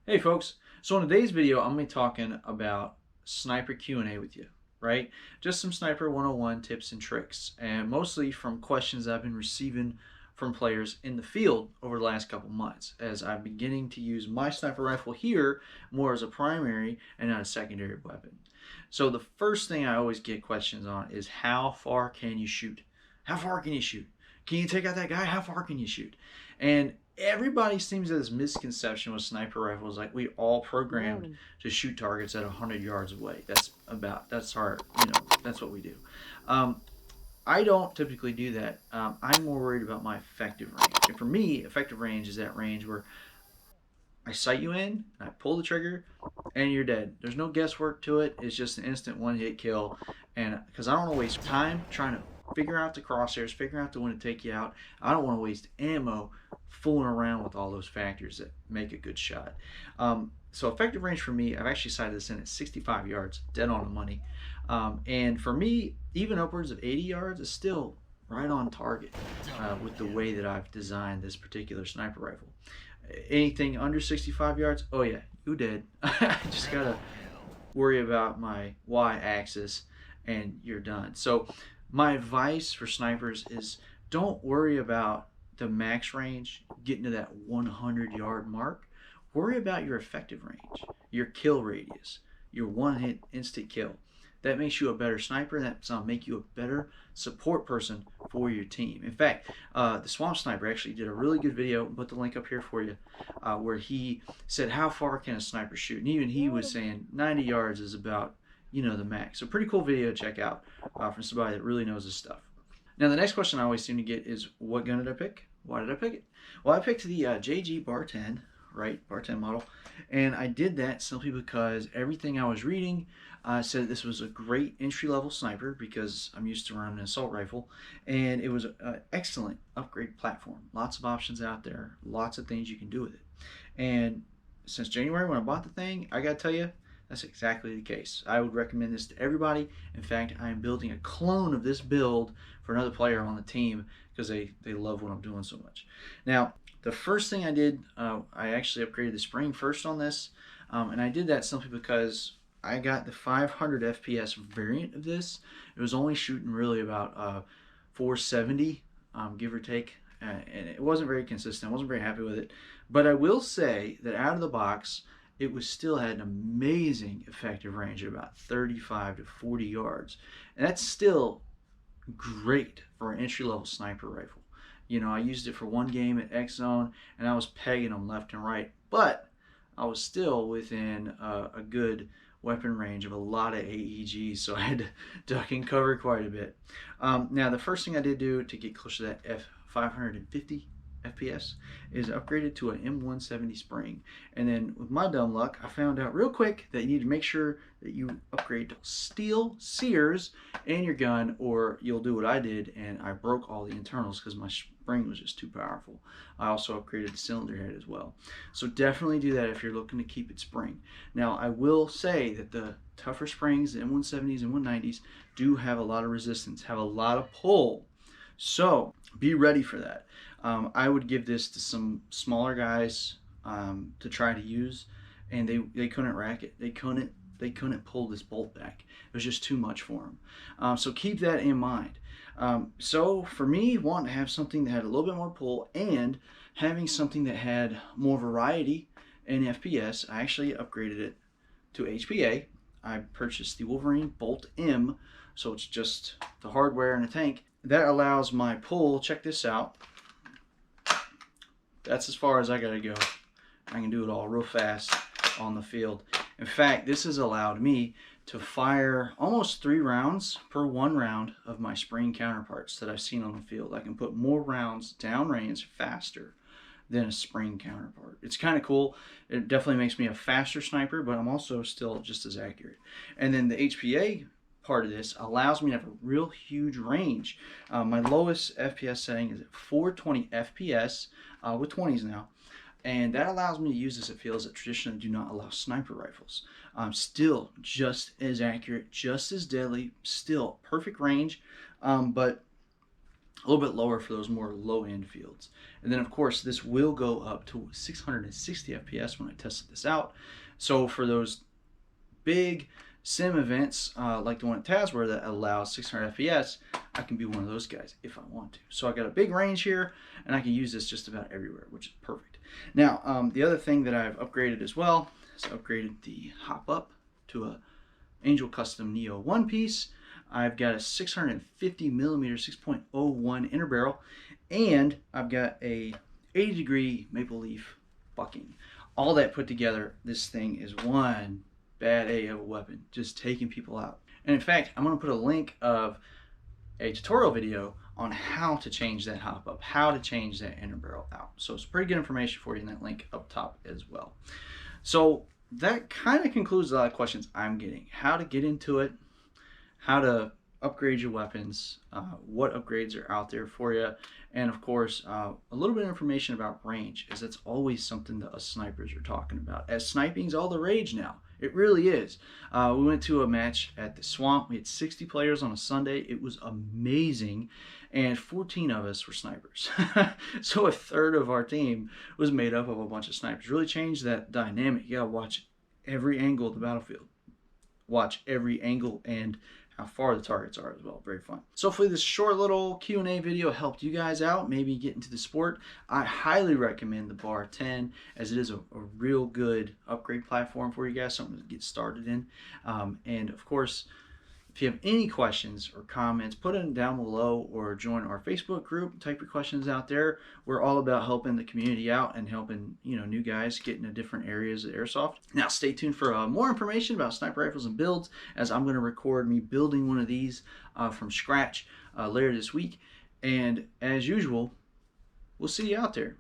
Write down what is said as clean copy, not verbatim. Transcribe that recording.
Hey folks, so in today's video I'm going to be talking about sniper Q&A with you, right? Just some sniper 101 tips and tricks, and mostly from questions I've been receiving from players in the field over the last couple months as I'm beginning to use my sniper rifle here more as a primary and not a secondary weapon. So the first thing I always get questions on is how far can you shoot? How far can you shoot? Can you take out that guy? How far can you shoot? And everybody seems to have this misconception with sniper rifles, like we all programmed to shoot targets at 100 yards away. That's our, that's what we do. I don't typically do that. I'm more worried about my effective range. And for me, effective range is that range where I sight you in, I pull the trigger, and you're dead. There's no guesswork to it. It's just an instant one-hit kill. And because I don't want to waste time trying to figure out the crosshairs, figure out the one to take you out, I don't want to waste ammo fooling around with all those factors that make a good shot. So effective range for me, I've actually sighted this in at 65 yards, dead on the money. And for me, even upwards of 80 yards is still right on target with the way that I've designed this particular sniper rifle. Anything under 65 yards, oh yeah, you dead. I just gotta worry about my y-axis and you're done. So my advice for snipers is don't worry about the max range, getting to that 100-yard mark. Worry about your effective range, your kill radius, your one-hit instant kill. That makes you a better sniper. That's going to make you a better support person for your team. In fact, the Swamp Sniper actually did a really good video. I'll put the link up here for you, where he said how far can a sniper shoot, and even he was saying 90 yards is about the max. So pretty cool video to check out from somebody that really knows his stuff. Now the next question I always seem to get is, what gun did I pick? Why did I pick it? Well, I picked the JG Bar 10, right, Bar 10 model, and I did that simply because everything I was reading said this was a great entry-level sniper because I'm used to running an assault rifle, and it was an excellent upgrade platform. Lots of options out there, lots of things you can do with it. And since January when I bought the thing, I gotta tell you, that's exactly the case. I would recommend this to everybody. In fact, I am building a clone of this build for another player on the team because they love what I'm doing so much. Now, the first thing I did, I actually upgraded the spring first on this, and I did that simply because I got the 500 FPS variant of this. It was only shooting really about 470, give or take, and it wasn't very consistent. I wasn't very happy with it, but I will say that out of the box, it was still had an amazing effective range of about 35 to 40 yards, and that's still great for an entry-level sniper rifle. I used it for one game at X Zone, and I was pegging them left and right, but I was still within a good weapon range of a lot of AEGs, so I had to duck and cover quite a bit. Now, the first thing I did do to get closer to that F550 FPS is upgraded to an M170 spring. And then with my dumb luck, I found out real quick that you need to make sure that you upgrade to steel sears in your gun, or you'll do what I did and I broke all the internals because my spring was just too powerful. I also upgraded the cylinder head as well. So definitely do that if you're looking to keep it spring. Now I will say that the tougher springs, the M170s and 190s, do have a lot of resistance, have a lot of pull. So be ready for that. I would give this to some smaller guys to try to use, and they couldn't rack it. They couldn't pull this bolt back. It was just too much for them. So keep that in mind. So for me, wanting to have something that had a little bit more pull and having something that had more variety in FPS, I actually upgraded it to HPA. I purchased the Wolverine Bolt M, so it's just the hardware and a tank. That allows my pull, check this out. That's as far as I gotta go. I can do it all real fast on the field. In fact, this has allowed me to fire almost 3 rounds per 1 round of my spring counterparts that I've seen on the field. I can put more rounds downrange faster than a spring counterpart. It's kind of cool. It definitely makes me a faster sniper, but I'm also still just as accurate. And then the HPA part of this allows me to have a real huge range. My lowest FPS setting is at 420 FPS with 20s now, and that allows me to use this at fields that traditionally do not allow sniper rifles. Still just as accurate, just as deadly, still perfect range, but a little bit lower for those more low-end fields. And then of course this will go up to 660 FPS when I tested this out. So for those big sim events like the one at Tazware that allows 600 FPS, I can be one of those guys if I want to. So I got a big range here, and I can use this just about everywhere, which is perfect. Now, the other thing that I've upgraded as well is I upgraded the hop up to a Angel Custom Neo one piece. I've got a 650 millimeter 6.01 inner barrel, and I've got a 80-degree maple leaf bucking. All that put together, this thing is one bad A of a weapon, just taking people out. And in fact, I'm going to put a link of a tutorial video on how to change that hop up, how to change that inner barrel out. So it's pretty good information for you in that link up top as well. So that kind of concludes a lot of questions I'm getting. How to get into it, how to upgrade your weapons, what upgrades are out there for you, and of course a little bit of information about range, as that's always something that us snipers are talking about, as sniping's all the rage now. It really is. We went to a match at the Swamp. We had 60 players on a Sunday. It was amazing, and 14 of us were snipers. So a third of our team was made up of a bunch of snipers. Really changed that dynamic. You gotta watch every angle of the battlefield, watch every angle and how far the targets are as well. Very fun. So hopefully this short little Q&A video helped you guys out, maybe get into the sport. I highly recommend the Bar 10, as it is a real good upgrade platform for you guys, something to get started in. And of course, if you have any questions or comments, put them down below or join our Facebook group. Type your questions out there. We're all about helping the community out and helping, new guys get into different areas of airsoft. Now stay tuned for more information about sniper rifles and builds, as I'm going to record me building one of these from scratch later this week. And as usual, we'll see you out there.